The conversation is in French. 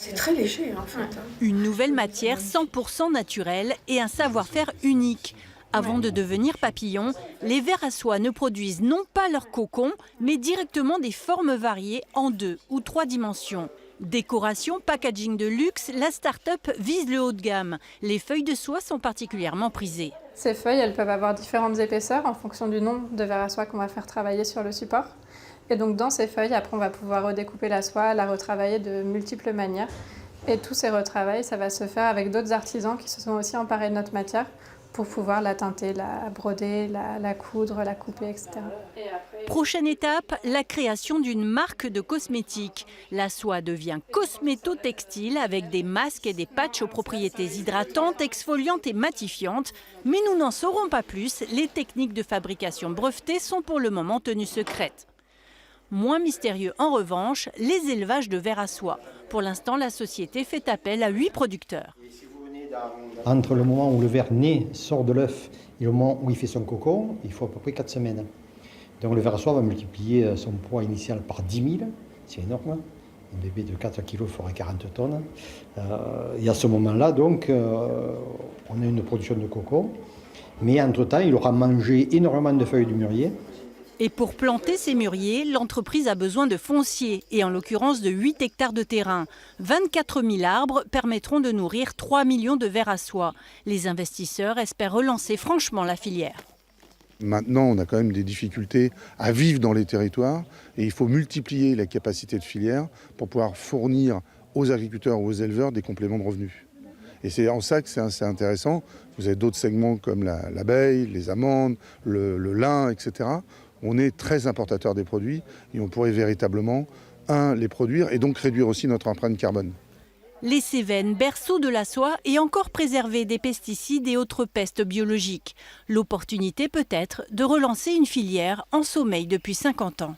C'est très léger en fait. Une nouvelle matière 100% naturelle et un savoir-faire unique. Avant de devenir papillons, les vers à soie ne produisent non pas leur cocon, mais directement des formes variées en 2 ou 3 dimensions. Décoration, packaging de luxe, la start-up vise le haut de gamme. Les feuilles de soie sont particulièrement prisées. Ces feuilles, elles peuvent avoir différentes épaisseurs en fonction du nombre de vers à soie qu'on va faire travailler sur le support. Et donc dans ces feuilles, après on va pouvoir redécouper la soie, la retravailler de multiples manières. Et tous ces retravails, ça va se faire avec d'autres artisans qui se sont aussi emparés de notre matière pour pouvoir la teinter, la broder, la coudre, la couper, etc. Prochaine étape, la création d'une marque de cosmétiques. La soie devient cosméto-textile avec des masques et des patchs aux propriétés hydratantes, exfoliantes et matifiantes. Mais nous n'en saurons pas plus. Les techniques de fabrication brevetées sont pour le moment tenues secrètes. Moins mystérieux en revanche, les élevages de vers à soie. Pour l'instant, la société fait appel à 8 producteurs. Entre le moment où le ver naît, sort de l'œuf et le moment où il fait son cocon, il faut à peu près 4 semaines. Donc le ver à soie va multiplier son poids initial par 10 000, c'est énorme. Un bébé de 4 kg ferait 40 tonnes. Et à ce moment-là, donc, on a une production de cocon. Mais entre-temps, il aura mangé énormément de feuilles du mûrier. Et pour planter ces mûriers, l'entreprise a besoin de foncier, et en l'occurrence de 8 hectares de terrain. 24 000 arbres permettront de nourrir 3 millions de vers à soie. Les investisseurs espèrent relancer franchement la filière. Maintenant, on a quand même des difficultés à vivre dans les territoires et il faut multiplier la capacité de filière pour pouvoir fournir aux agriculteurs ou aux éleveurs des compléments de revenus. Et c'est en ça que c'est assez intéressant. Vous avez d'autres segments comme l'abeille, les amandes, le lin, etc. On est très importateur des produits et on pourrait véritablement, les produire et donc réduire aussi notre empreinte carbone. Les Cévennes, berceau de la soie, et encore préserver des pesticides et autres pestes biologiques. L'opportunité peut être de relancer une filière en sommeil depuis 50 ans.